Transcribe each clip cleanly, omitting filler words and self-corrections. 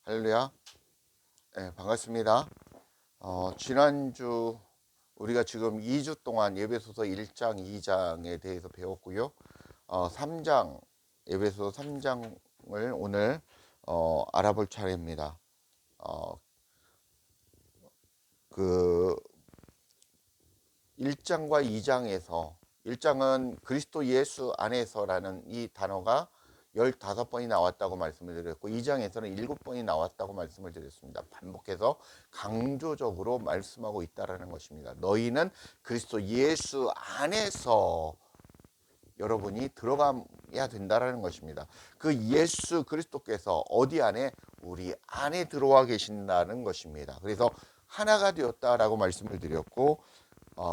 할렐루야. 네, 반갑습니다. 지난주 우리가 지금 2주 동안 예배소서 1장, 2장에 대해서 배웠고요. 3장, 예배소서 3장을 오늘 알아볼 차례입니다. 그 1장과 2장에서 1장은 그리스도 예수 안에서라는 이 단어가 15번이 나왔다고 말씀을 드렸고 2장에서는 7번이 나왔다고 말씀을 드렸습니다. 반복해서 강조적으로 말씀하고 있다라는 것입니다. 너희는 그리스도 예수 안에서 여러분이 들어가야 된다라는 것입니다. 그 예수 그리스도께서 어디 안에? 우리 안에 들어와 계신다는 것입니다. 그래서 하나가 되었다라고 말씀을 드렸고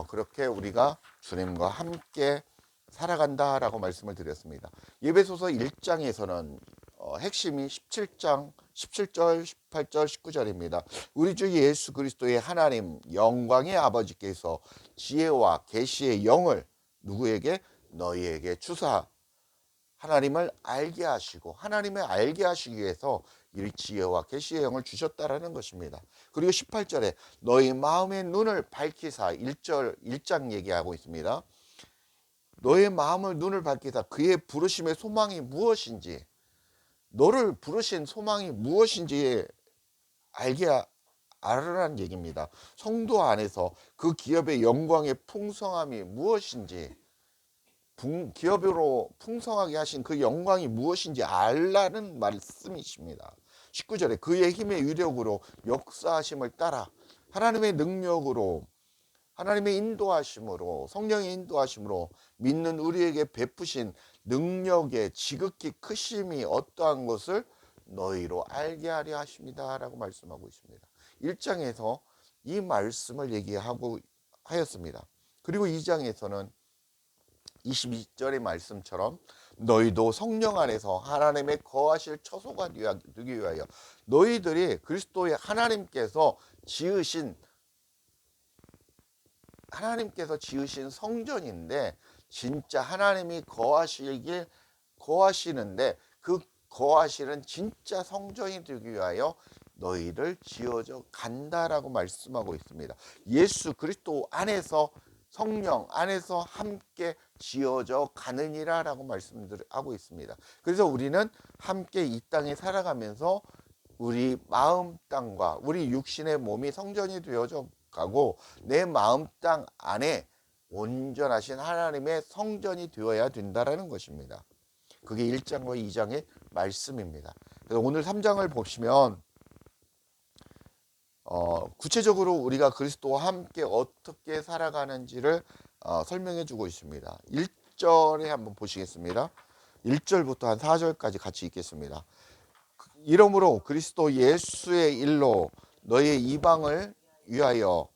그렇게 우리가 주님과 함께 살아간다라고 말씀을 드렸습니다. 예배소서 1장에서는 핵심이 17장 17절, 18절, 19절입니다. 우리 주 예수 그리스도의 하나님 영광의 아버지께서 지혜와 계시의 영을 누구에게? 너희에게 주사 하나님을 알게 하시고 하나님을 알게 하시기 위해서 이 지혜와 계시의 영을 주셨다라는 것입니다. 그리고 18절에 너희 마음의 눈을 밝히사 1장 얘기하고 있습니다. 너의 마음을 눈을 밝히사 그의 부르심의 소망이 무엇인지 너를 부르신 소망이 무엇인지 알게 알으라는 얘기입니다. 성도 안에서 그 기업의 영광의 풍성함이 무엇인지 기업으로 풍성하게 하신 그 영광이 무엇인지 알라는 말씀이십니다. 19절에 그의 힘의 위력으로 역사하심을 따라 하나님의 능력으로 하나님의 인도하심으로 성령의 인도하심으로 믿는 우리에게 베푸신 능력의 지극히 크심이 어떠한 것을 너희로 알게 하려 하십니다 라고 말씀하고 있습니다. 1장에서 이 말씀을 얘기하고 하였습니다. 그리고 2장에서는 22절의 말씀처럼 너희도 성령 안에서 하나님의 거하실 처소가 되기 위하여 너희들이 그리스도의 하나님께서 지으신 성전인데 진짜 하나님이 거하시는데 그 거하시는 진짜 성전이 되기 위하여 너희를 지어져 간다라고 말씀하고 있습니다. 예수 그리스도 안에서 성령 안에서 함께 지어져 가느니라 라고 말씀하고 있습니다. 그래서 우리는 함께 이 땅에 살아가면서 우리 마음 땅과 우리 육신의 몸이 성전이 되어져 가고 내 마음 땅 안에 온전하신 하나님의 성전이 되어야 된다라는 것입니다. 그게 1장과 2장의 말씀입니다. 그래서 오늘 3장을 보시면 구체적으로 우리가 그리스도와 함께 어떻게 살아가는지를 설명해 주고 있습니다. 1절에 한번 보시겠습니다. 1절부터 한 4절까지 같이 읽겠습니다. 이러므로 그리스도 예수의 일로 너의 이방인을 위하여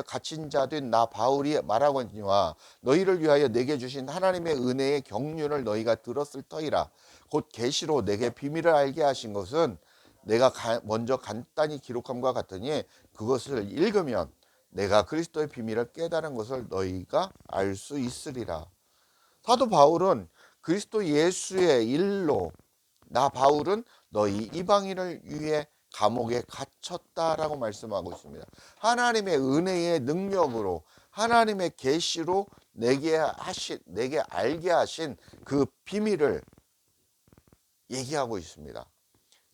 갇힌 자 된 나 바울이 말하거니와 너희를 위하여 내게 주신 하나님의 은혜의 경륜을 너희가 들었을 터이라. 곧 계시로 내게 비밀을 알게 하신 것은 내가 먼저 간단히 기록함과 같으니 그것을 읽으면 내가 그리스도의 비밀을 깨달은 것을 너희가 알 수 있으리라. 사도 바울은 그리스도 예수의 일로 나 바울은 너희 이방인을 위해 감옥에 갇혔다라고 말씀하고 있습니다. 하나님의 은혜의 능력으로 하나님의 계시로 내게 알게 하신 그 비밀을 얘기하고 있습니다.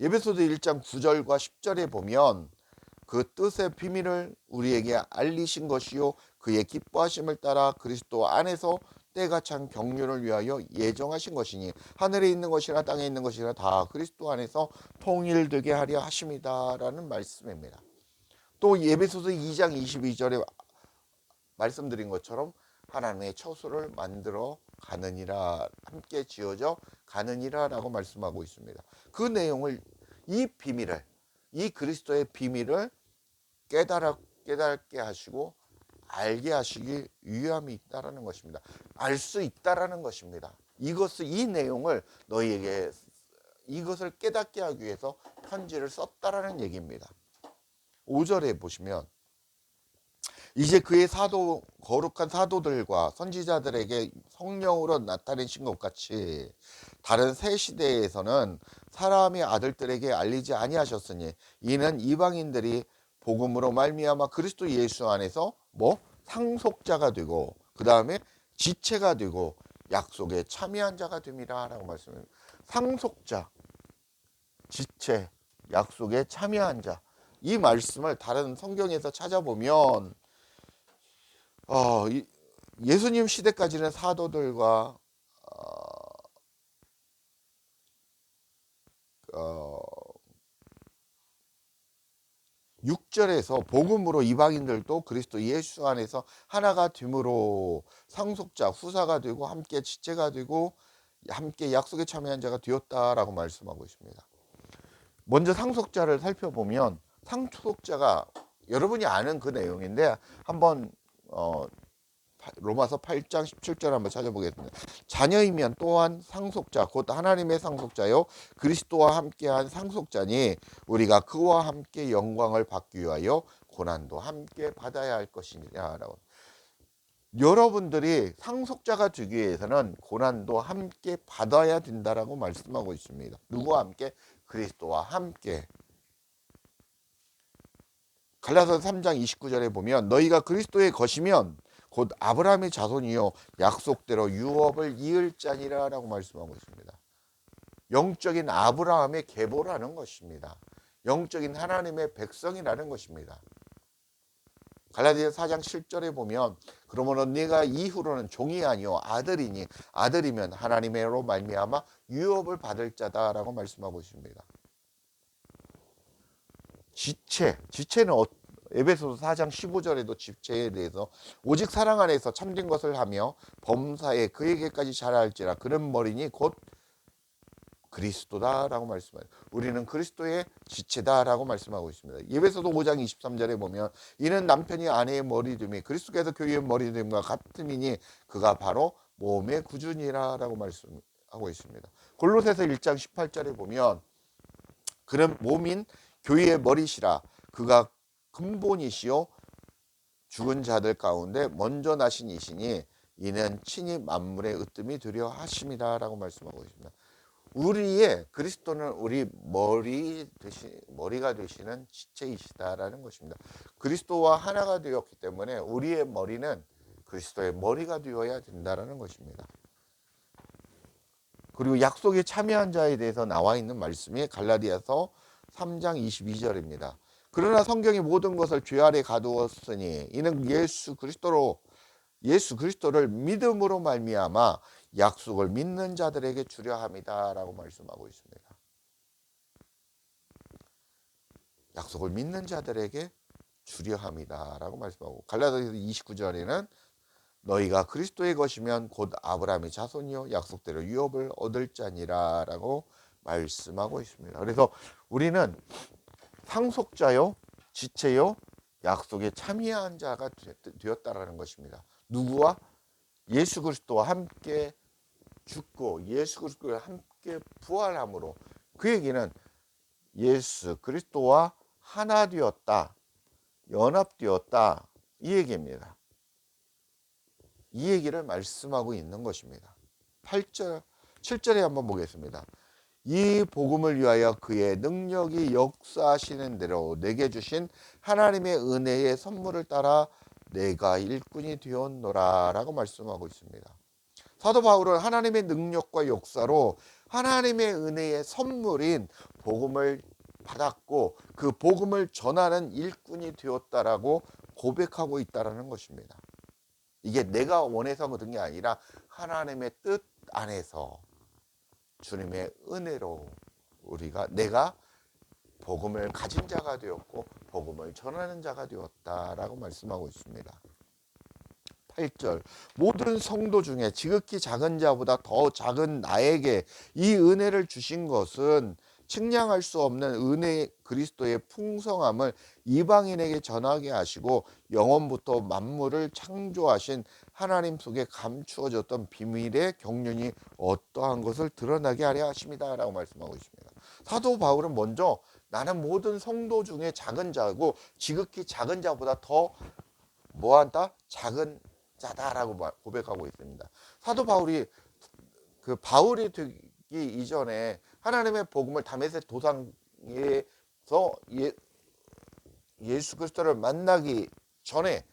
에베소서 1장 9절과 10절에 보면 그 뜻의 비밀을 우리에게 알리신 것이요 그의 기뻐하심을 따라 그리스도 안에서 때가 찬 경륜을 위하여 예정하신 것이니 하늘에 있는 것이나 땅에 있는 것이나 다 그리스도 안에서 통일되게 하려 하심이다 라는 말씀입니다. 또 에베소서 2장 22절에 말씀드린 것처럼 하나님의 처소를 만들어 가느니라 함께 지어져 가느니라 라고 말씀하고 있습니다. 그 내용을 이 비밀을 이 그리스도의 비밀을 깨달게 하시고 알게 하시기 위함이 있다라는 것입니다. 알 수 있다라는 것입니다. 이 내용을 너희에게 이것을 깨닫게 하기 위해서 편지를 썼다라는 얘기입니다. 5절에 보시면 이제 그의 거룩한 사도들과 선지자들에게 성령으로 나타내신 것 같이 다른 새 시대에서는 사람의 아들들에게 알리지 아니하셨으니 이는 이방인들이 복음으로 말미암아 그리스도 예수 안에서 뭐 상속자가 되고 그 다음에 지체가 되고 약속에 참여한 자가 됨이라라고 말씀합니다. 상속자, 지체, 약속에 참여한 자. 이 말씀을 다른 성경에서 찾아보면 예수님 시대까지는 사도들과 어, 6절에서 복음으로 이방인들도 그리스도 예수 안에서 하나가 됨으로 상속자, 후사가 되고 함께 지체가 되고 함께 약속에 참여한 자가 되었다라고 말씀하고 있습니다. 먼저 상속자를 살펴보면 상속자가 여러분이 아는 그 내용인데 한번 로마서 8장 17절 한번 찾아보겠습니다. 자녀이면 또한 상속자 곧 하나님의 상속자요 그리스도와 함께한 상속자니 우리가 그와 함께 영광을 받기 위하여 고난도 함께 받아야 할 것이니라라고. 여러분들이 상속자가 되기 위해서는 고난도 함께 받아야 된다라고 말씀하고 있습니다. 누구와 함께? 그리스도와 함께. 갈라디아서 3장 29절에 보면 너희가 그리스도의 것이면 곧 아브라함의 자손이요 약속대로 유업을 이을 자니라 라고 말씀하고 있습니다. 영적인 아브라함의 계보라는 것입니다. 영적인 하나님의 백성이라는 것입니다. 갈라디아서 4장 7절에 보면 그러므로 네가 이후로는 종이 아니요 아들이니 아들이면 하나님의로 말미암아 유업을 받을 자다라고 말씀하고 있습니다. 지체는 에베소서 4장 15절에도 지체에 대해서 오직 사랑 안에서 참된 것을 하며 범사에 그에게까지 자라할지라 그런 머리니 곧 그리스도다라고 말씀해요. 우리는 그리스도의 지체다라고 말씀하고 있습니다. 에베소서 5장 23절에 보면 이는 남편이 아내의 머리됨이 그리스도께서 교회의 머리됨과 같음이니 그가 바로 몸의 구준이라라고 말씀하고 있습니다. 골로새서 1장 18절에 보면 그는 몸인 교회의 머리시라 그가 근본이시요 죽은 자들 가운데 먼저 나신 이시니 이는 친히 만물의 으뜸이 되려 하심이다 라고 말씀하고 있습니다. 우리의 그리스도는 우리 머리가 되시는 지체이시다라는 것입니다. 그리스도와 하나가 되었기 때문에 우리의 머리는 그리스도의 머리가 되어야 된다라는 것입니다. 그리고 약속에 참여한 자에 대해서 나와 있는 말씀이 갈라디아서 3장 22절입니다. 그러나 성경이 모든 것을 죄 아래 가두었으니 이는 예수 그리스도를 믿음으로 말미암아 약속을 믿는 자들에게 주려 함이다라고 말씀하고 있습니다. 약속을 믿는 자들에게 주려 함이다라고 말씀하고 갈라디아서 29절에는 너희가 그리스도의 것이면 곧 아브라함의 자손이요 약속대로 유업을 얻을 자니라라고 말씀하고 있습니다. 그래서 우리는 상속자요 지체요 약속에 참여한 자가 되었다라는 것입니다. 누구와? 예수 그리스도와 함께 죽고 예수 그리스도와 함께 부활함으로 그 얘기는 예수 그리스도와 하나 되었다, 연합되었다 이 얘기입니다. 이 얘기를 말씀하고 있는 것입니다. 8절, 7절에 한번 보겠습니다. 이 복음을 위하여 그의 능력이 역사하시는 대로 내게 주신 하나님의 은혜의 선물을 따라 내가 일꾼이 되었노라 라고 말씀하고 있습니다. 사도 바울은 하나님의 능력과 역사로 하나님의 은혜의 선물인 복음을 받았고 그 복음을 전하는 일꾼이 되었다라고 고백하고 있다는 것입니다. 이게 내가 원해서 얻은 게 아니라 하나님의 뜻 안에서 주님의 은혜로 내가 복음을 가진 자가 되었고 복음을 전하는 자가 되었다라고 말씀하고 있습니다. 8절 모든 성도 중에 지극히 작은 자보다 더 작은 나에게 이 은혜를 주신 것은 측량할 수 없는 은혜 그리스도의 풍성함을 이방인에게 전하게 하시고 영원부터 만물을 창조하신 하나님 속에 감추어졌던 비밀의 경륜이 어떠한 것을 드러나게 하려 하십니다 라고 말씀하고 있습니다. 사도 바울은 먼저 나는 모든 성도 중에 작은 자고 지극히 작은 자보다 더 뭐한다? 작은 자다라고 고백하고 있습니다. 사도 바울이 바울이 되기 이전에 하나님의 복음을 다메섹 도상에서 예수 그리스도를 만나기 전에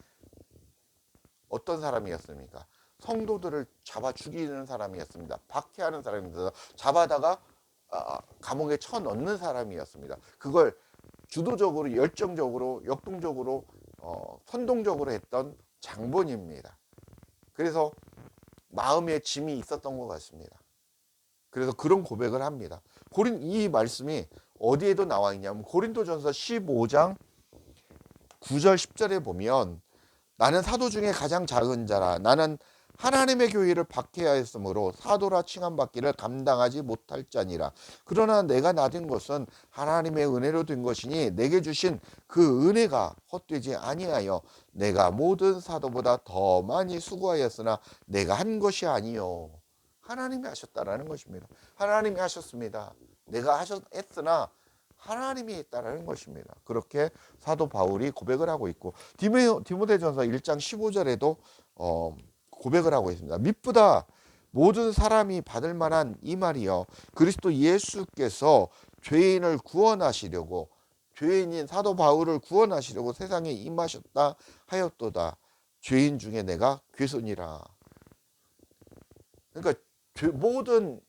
어떤 사람이었습니까? 성도들을 잡아 죽이는 사람이었습니다. 박해하는 사람입니다. 잡아다가 감옥에 쳐넣는 사람이었습니다. 그걸 주도적으로, 열정적으로, 역동적으로, 선동적으로 했던 장본입니다. 그래서 마음에 짐이 있었던 것 같습니다. 그래서 그런 고백을 합니다. 이 말씀이 어디에도 나와 있냐면 고린도전서 15장 9절 10절에 보면 나는 사도 중에 가장 작은 자라. 나는 하나님의 교회를 박해하였으므로 사도라 칭함받기를 감당하지 못할 자니라. 그러나 내가 나된 것은 하나님의 은혜로 된 것이니 내게 주신 그 은혜가 헛되지 아니하여 내가 모든 사도보다 더 많이 수고하였으나 내가 한 것이 아니요. 하나님이 하셨다라는 것입니다. 하나님이 하셨습니다. 내가 했으나 하나님이 했다라는 것입니다. 그렇게 사도 바울이 고백을 하고 있고 디모데전서 1장 15절에도 고백을 하고 있습니다. mit보다 모든 사람이 받을 만한 이 말이요 그리스도 예수께서 죄인을 구원하시려고 죄인인 사도 바울을 구원하시려고 세상에 임하셨다 하였도다. 죄인 중에 내가 괴손이라. 그러니까 모든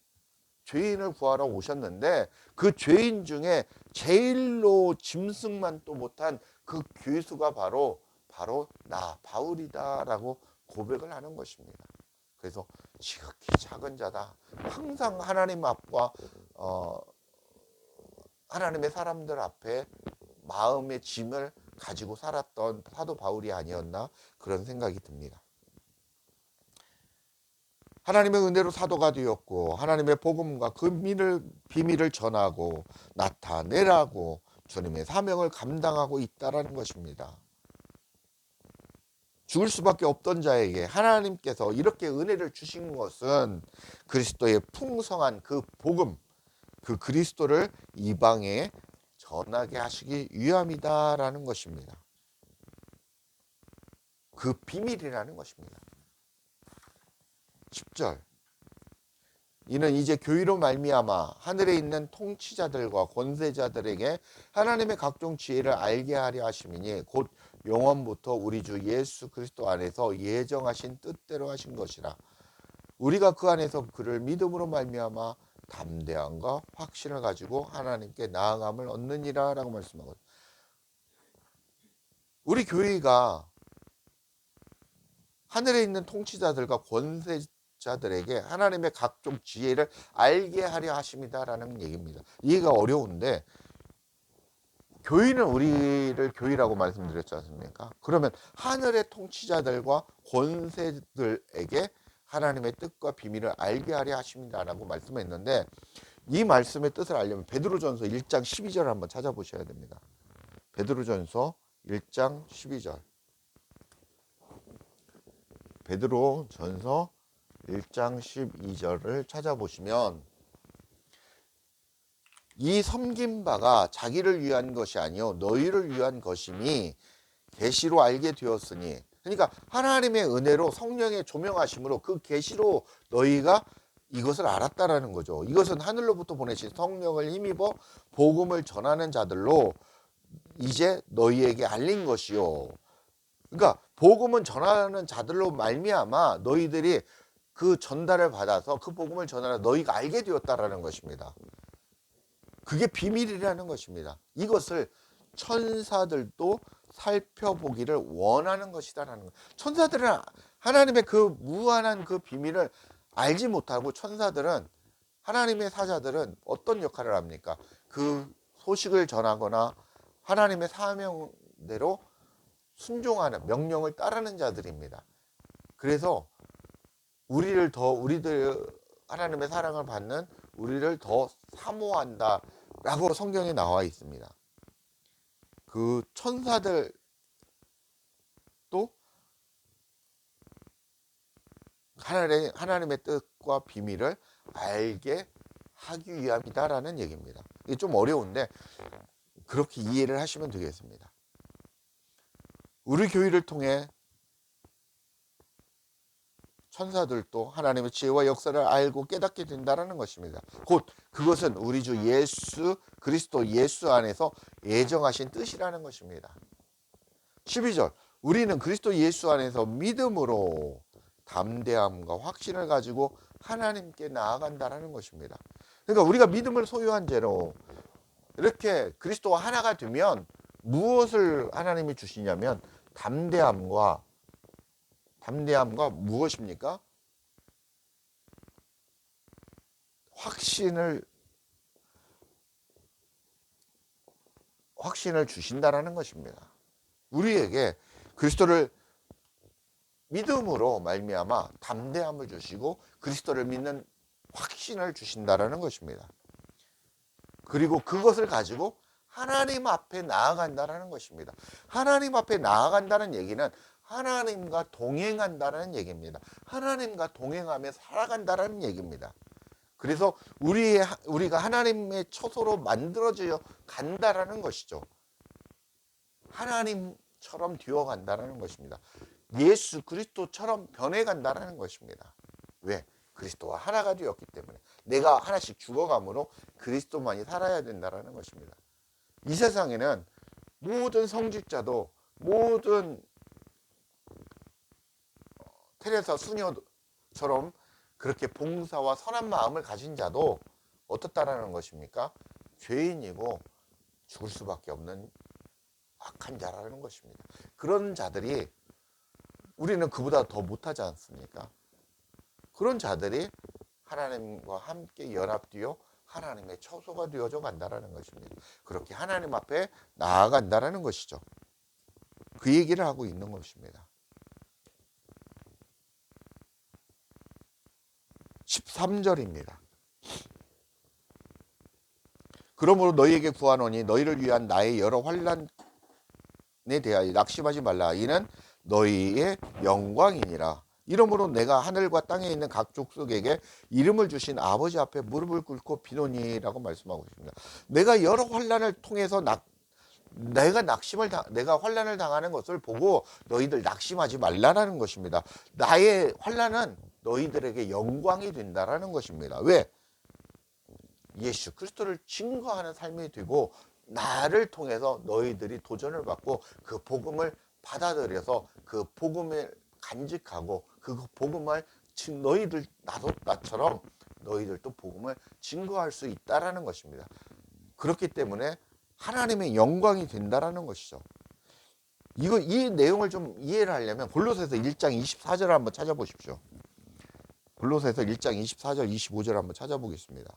죄인을 구하러 오셨는데 그 죄인 중에 제일로 짐승만도 못한 그 괴수가 바로 나 바울이다라고 고백을 하는 것입니다. 그래서 지극히 작은 자다. 항상 하나님 앞과 하나님의 사람들 앞에 마음의 짐을 가지고 살았던 사도 바울이 아니었나 그런 생각이 듭니다. 하나님의 은혜로 사도가 되었고 하나님의 복음과 그 비밀을 전하고 나타내라고 주님의 사명을 감당하고 있다라는 것입니다. 죽을 수밖에 없던 자에게 하나님께서 이렇게 은혜를 주신 것은 그리스도의 풍성한 그 복음, 그 그리스도를 이방에 전하게 하시기 위함이다라는 것입니다. 그 비밀이라는 것입니다. 10절 이는 이제 교회로 말미암아 하늘에 있는 통치자들과 권세자들에게 하나님의 각종 지혜를 알게 하려 하심이니 곧 영원부터 우리 주 예수 그리스도 안에서 예정하신 뜻대로 하신 것이라. 우리가 그 안에서 그를 믿음으로 말미암아 담대함과 확신을 가지고 하나님께 나아감을 얻느니라 라고 말씀하거든요. 우리 교회가 하늘에 있는 통치자들과 권세자들에게 하나님의 각종 지혜를 알게 하려 하심이다라는 얘기입니다. 이해가 어려운데 교회는 우리를 교회라고 말씀드렸지 않습니까? 그러면 하늘의 통치자들과 권세들에게 하나님의 뜻과 비밀을 알게 하려 하십니다라고 말씀했는데 이 말씀의 뜻을 알려면 베드로전서 1장 12절을 한번 찾아보셔야 됩니다. 베드로전서 1장 12절 베드로전서 1장 12절을 찾아보시면 이 섬긴 바가 자기를 위한 것이 아니요 너희를 위한 것임이 계시로 알게 되었으니 그러니까 하나님의 은혜로 성령의 조명하심으로 그 계시로 너희가 이것을 알았다라는 거죠. 이것은 하늘로부터 보내신 성령을 힘입어 복음을 전하는 자들로 이제 너희에게 알린 것이요. 그러니까 복음을 전하는 자들로 말미암아 너희들이 그 전달을 받아서 그 복음을 전하라 너희가 알게 되었다라는 것입니다. 그게 비밀이라는 것입니다. 이것을 천사들도 살펴보기를 원하는 것이다라는 것. 천사들은 하나님의 그 무한한 그 비밀을 알지 못하고 천사들은 하나님의 사자들은 어떤 역할을 합니까? 그 소식을 전하거나 하나님의 사명대로 순종하는 명령을 따르는 자들입니다. 그래서 우리들 하나님의 사랑을 받는 우리를 더 사모한다라고 성경에 나와 있습니다. 그 천사들도 하나님의 뜻과 비밀을 알게 하기 위함이다라는 얘기입니다. 이게 좀 어려운데 그렇게 이해를 하시면 되겠습니다. 우리 교회를 통해 천사들도 하나님의 지혜와 역사를 알고 깨닫게 된다는 것입니다. 곧 그것은 우리 주 예수 그리스도 예수 안에서 예정하신 뜻이라는 것입니다. 12절 우리는 그리스도 예수 안에서 믿음으로 담대함과 확신을 가지고 하나님께 나아간다는 것입니다. 그러니까 우리가 믿음을 소유한 죄로 이렇게 그리스도와 하나가 되면 무엇을 하나님이 주시냐면 담대함과 무엇입니까? 확신을 주신다라는 것입니다. 우리에게 그리스도를 믿음으로 말미암아 담대함을 주시고 그리스도를 믿는 확신을 주신다라는 것입니다. 그리고 그것을 가지고 하나님 앞에 나아간다는 것입니다. 하나님 앞에 나아간다는 얘기는 하나님과 동행한다는 얘기입니다. 하나님과 동행하며 살아간다는 얘기입니다. 그래서 우리가 하나님의 처소로 만들어져 간다라는 것이죠. 하나님처럼 되어간다는 것입니다. 예수 그리스도처럼 변해간다는 것입니다. 왜? 그리스도와 하나가 되었기 때문에 내가 하나씩 죽어감으로 그리스도만이 살아야 된다는 것입니다. 이 세상에는 모든 성직자도 모든 테레사 수녀처럼 그렇게 봉사와 선한 마음을 가진 자도 어떻다라는 것입니까? 죄인이고 죽을 수밖에 없는 악한 자라는 것입니다. 그런 자들이 우리는 그보다 더 못하지 않습니까? 그런 자들이 하나님과 함께 연합되어 하나님의 처소가 되어져 간다는 것입니다. 그렇게 하나님 앞에 나아간다는 것이죠. 그 얘기를 하고 있는 것입니다. 13절입니다. 그러므로 너희에게 구하노니 너희를 위한 나의 여러 환난에 대하여 낙심하지 말라. 이는 너희의 영광이니라. 이러므로 내가 하늘과 땅에 있는 각 족속에게 이름을 주신 아버지 앞에 무릎을 꿇고 비노니라고 말씀하고 있습니다. 내가 여러 환난을 통해서 내가 환난을 당하는 것을 보고 너희들 낙심하지 말라라는 것입니다. 나의 환난은 너희들에게 영광이 된다라는 것입니다. 왜? 예수 그리스도를 증거하는 삶이 되고 나를 통해서 너희들이 도전을 받고 그 복음을 받아들여서 그 복음을 간직하고 그 복음을 너희들 나처럼 너희들도 복음을 증거할 수 있다라는 것입니다. 그렇기 때문에 하나님의 영광이 된다라는 것이죠. 이 내용을 좀 이해를 하려면 골로새서 1장 24절을 한번 찾아보십시오. 골로새서 1장 24절 25절 한번 찾아보겠습니다.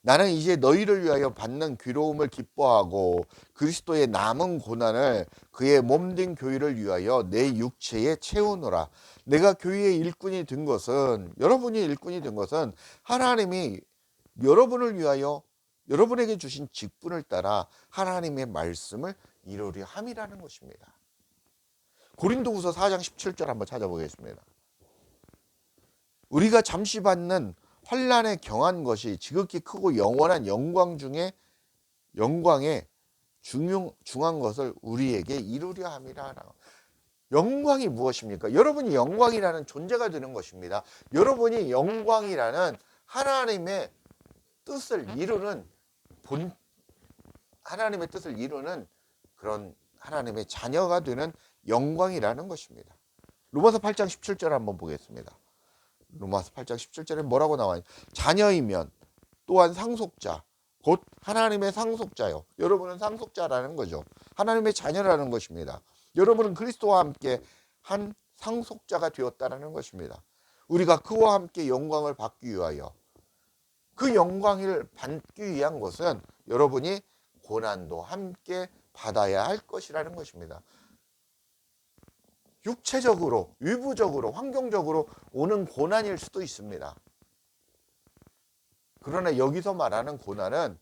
나는 이제 너희를 위하여 받는 괴로움을 기뻐하고 그리스도의 남은 고난을 그의 몸된 교회를 위하여 내 육체에 채우노라. 내가 교회의 일꾼이 된 것은 여러분이 일꾼이 된 것은 하나님이 여러분을 위하여 여러분에게 주신 직분을 따라 하나님의 말씀을 이루려 함이라는 것입니다. 고린도후서 4장 17절 한번 찾아보겠습니다. 우리가 잠시 받는 환난에 경한 것이 지극히 크고 영원한 영광의 중한 것을 우리에게 이루려 함이라. 영광이 무엇입니까? 여러분이 영광이라는 존재가 되는 것입니다. 여러분이 영광이라는 하나님의 뜻을 이루는 하나님의 뜻을 이루는 그런 하나님의 자녀가 되는 영광이라는 것입니다. 로마서 8장 17절 한번 보겠습니다. 로마서 8장 17절에 뭐라고 나와요? 자녀이면 또한 상속자, 곧 하나님의 상속자요. 여러분은 상속자라는 거죠. 하나님의 자녀라는 것입니다. 여러분은 그리스도와 함께 한 상속자가 되었다는 것입니다. 우리가 그와 함께 영광을 받기 위하여 그 영광을 받기 위한 것은 여러분이 고난도 함께 받아야 할 것이라는 것입니다. 육체적으로, 위부적으로, 환경적으로 오는 고난일 수도 있습니다. 그러나 여기서 말하는 고난은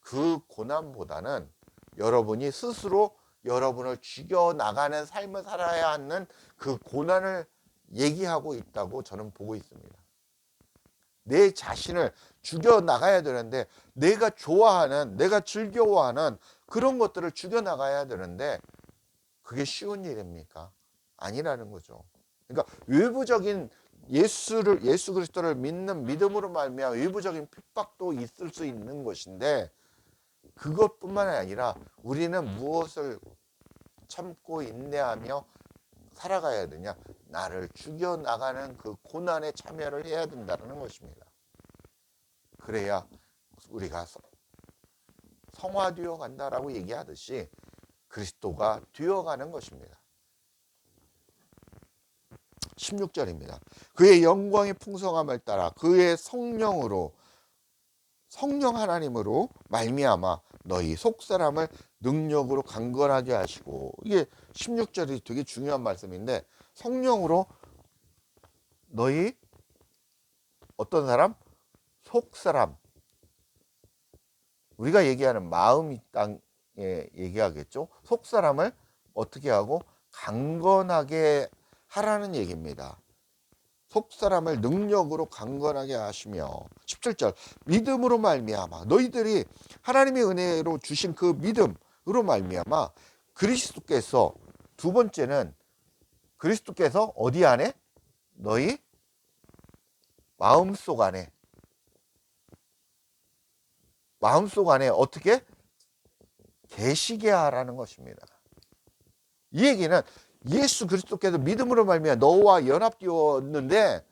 그 고난보다는 여러분이 스스로 여러분을 죽여나가는 삶을 살아야 하는 그 고난을 얘기하고 있다고 저는 보고 있습니다. 내 자신을 죽여나가야 되는데 내가 좋아하는, 내가 즐거워하는 그런 것들을 죽여나가야 되는데 그게 쉬운 일입니까? 아니라는 거죠. 그러니까 외부적인 예수 그리스도를 믿는 믿음으로 말미암아 외부적인 핍박도 있을 수 있는 것인데, 그것뿐만 아니라 우리는 무엇을 참고 인내하며 살아가야 되냐? 나를 죽여나가는 그 고난에 참여를 해야 된다는 것입니다. 그래야 우리가 성화되어 간다라고 얘기하듯이 그리스도가 되어가는 것입니다. 16절입니다. 그의 영광의 풍성함을 따라 그의 성령 하나님으로 말미암아 너희 속사람을 능력으로 강건하게 하시고, 이게 16절이 되게 중요한 말씀인데, 성령으로 너희 어떤 사람? 속사람. 우리가 얘기하는 마음이 땅에 얘기하겠죠. 속사람을 어떻게 하고 강건하게 하라는 얘기입니다. 속사람을 능력으로 강건하게 하시며, 17절 믿음으로 말미암아 너희들이 하나님의 은혜로 주신 그 믿음으로 말미암아 그리스도께서, 두 번째는 그리스도께서 어디 안에? 너희 마음속 안에 어떻게? 계시게 하라는 것입니다. 이 얘기는 예수 그리스도께서 믿음으로 말미암아 너와 연합되었는데,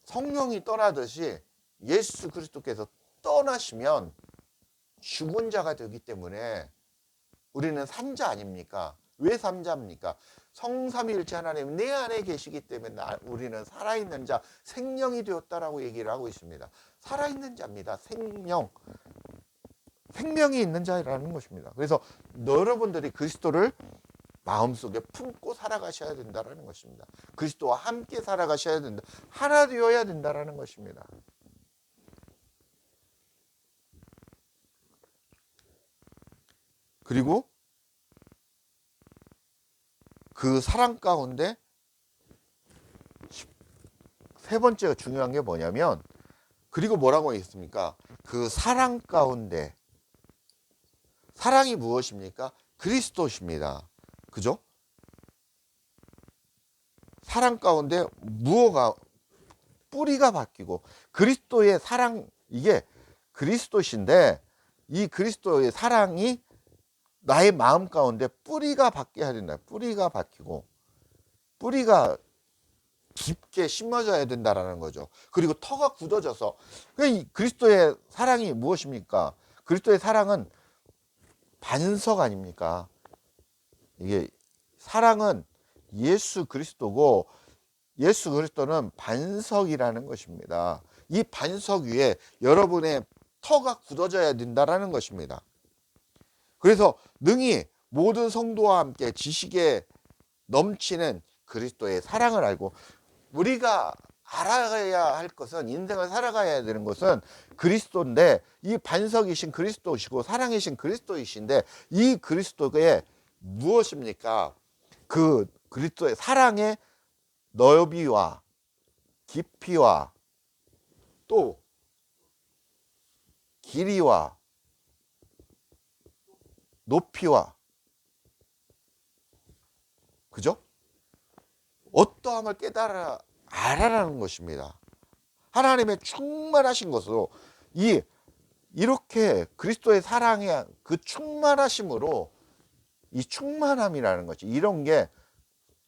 성령이 떠나듯이 예수 그리스도께서 떠나시면 죽은 자가 되기 때문에 우리는 산자 아닙니까? 왜 산자입니까? 성삼위일체 하나님 내 안에 계시기 때문에 우리는 살아있는 자, 생명이 되었다라고 얘기를 하고 있습니다. 살아있는 자입니다. 생명이 있는 자라는 것입니다. 그래서 여러분들이 그리스도를 마음속에 품고 살아가셔야 된다는 것입니다. 그리스도와 함께 살아가셔야 된다. 하나 되어야 된다는 것입니다. 그리고 그 사랑 가운데 세 번째가 중요한 게 뭐냐면, 그리고 뭐라고 했습니까? 그 사랑 가운데, 사랑이 무엇입니까? 그리스도십니다. 그죠? 사랑 가운데 뿌리가 바뀌고, 그리스도의 사랑, 이게 그리스도신데 이 그리스도의 사랑이 나의 마음 가운데 뿌리가 박혀야 된다. 뿌리가 박히고 뿌리가 깊게 심어져야 된다라는 거죠. 그리고 터가 굳어져서, 그리스도의 사랑이 무엇입니까? 그리스도의 사랑은 반석 아닙니까? 이게 사랑은 예수 그리스도고, 예수 그리스도는 반석이라는 것입니다. 이 반석 위에 여러분의 터가 굳어져야 된다라는 것입니다. 그래서 능히 모든 성도와 함께 지식에 넘치는 그리스도의 사랑을 알고, 우리가 알아가야 할 것은, 인생을 살아가야 되는 것은 그리스도인데, 이 반석이신 그리스도이시고 사랑이신 그리스도이신데, 이 그리스도의 무엇입니까? 그 그리스도의 사랑의 넓이와 깊이와 또 길이와 높이와, 그죠? 어떠함을 깨달아 알아라는 것입니다. 하나님의 충만하신 것으로, 이렇게 그리스도의 사랑의 그 충만하심으로, 이 충만함이라는 것이, 이런 게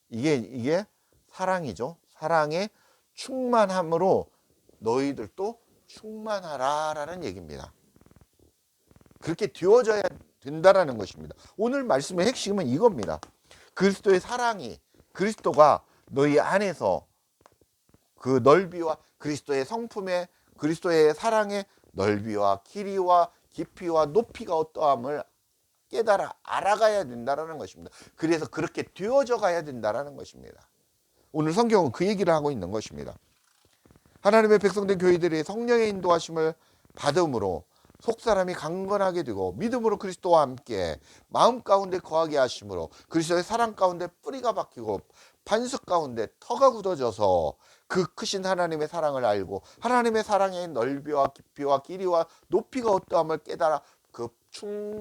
이게 사랑이죠. 사랑의 충만함으로 너희들도 충만하라라는 얘기입니다. 그렇게 되어져야 된다라는 것입니다. 오늘 말씀의 핵심은 이겁니다. 그리스도의 사랑이, 그리스도가 너희 안에서 그 넓이와 그리스도의 성품의, 그리스도의 사랑의 넓이와 길이와 깊이와 높이가 어떠함을 깨달아 알아가야 된다는 것입니다. 그래서 그렇게 되어져 가야 된다는 것입니다. 오늘 성경은 그 얘기를 하고 있는 것입니다. 하나님의 백성된 교회들이 성령의 인도하심을 받음으로 속사람이 강건하게 되고, 믿음으로 그리스도와 함께 마음 가운데 거하게 하심으로 그리스도의 사랑 가운데 뿌리가 박히고 반석 가운데 터가 굳어져서 그 크신 하나님의 사랑을 알고, 하나님의 사랑의 넓이와 깊이와 길이와 높이가 어떠함을 깨달아 그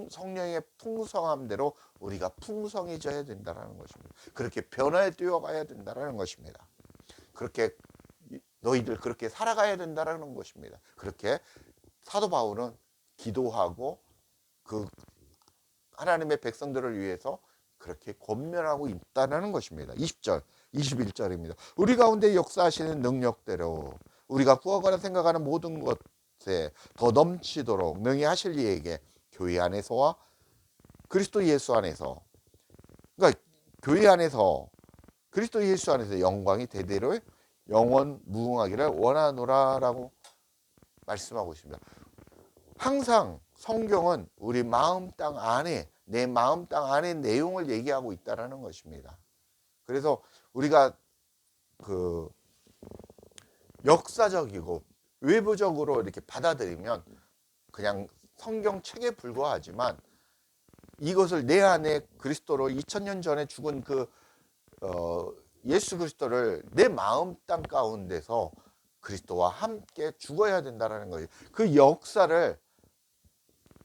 성령의 풍성함대로 우리가 풍성해져야 된다는 것입니다. 그렇게 변화에 뛰어가야 된다는 것입니다. 그렇게 너희들 그렇게 살아가야 된다는 것입니다. 그렇게 사도 바울은 기도하고 그 하나님의 백성들을 위해서 그렇게 권면하고 있다는 것입니다. 20절, 21절입니다. 우리 가운데 역사하시는 능력대로 우리가 구하거나 생각하는 모든 것에 더 넘치도록 능히 하실 이에게 교회 안에서와 그리스도 예수 안에서, 그러니까 교회 안에서 그리스도 예수 안에서 영광이 대대로 영원 무궁하기를 원하노라라고 말씀하고 있습니다. 항상 성경은 우리 마음 땅 안에, 내 마음 땅 안의 내용을 얘기하고 있다는 것입니다. 그래서 우리가 그 역사적이고 외부적으로 이렇게 받아들이면 그냥 성경책에 불과하지만 이것을 내 안에 그리스도로 2000년 전에 죽은 예수 그리스도를 내 마음 땅 가운데서 그리스도와 함께 죽어야 된다는 거예요. 그 역사를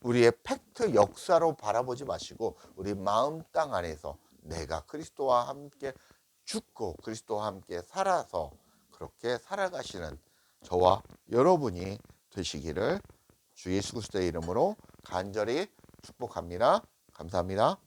우리의 팩트 역사로 바라보지 마시고 우리 마음 땅 안에서 내가 그리스도와 함께 죽고 그리스도와 함께 살아서 그렇게 살아가시는 저와 여러분이 되시기를 주 예수 그리스도의 이름으로 간절히 축복합니다. 감사합니다.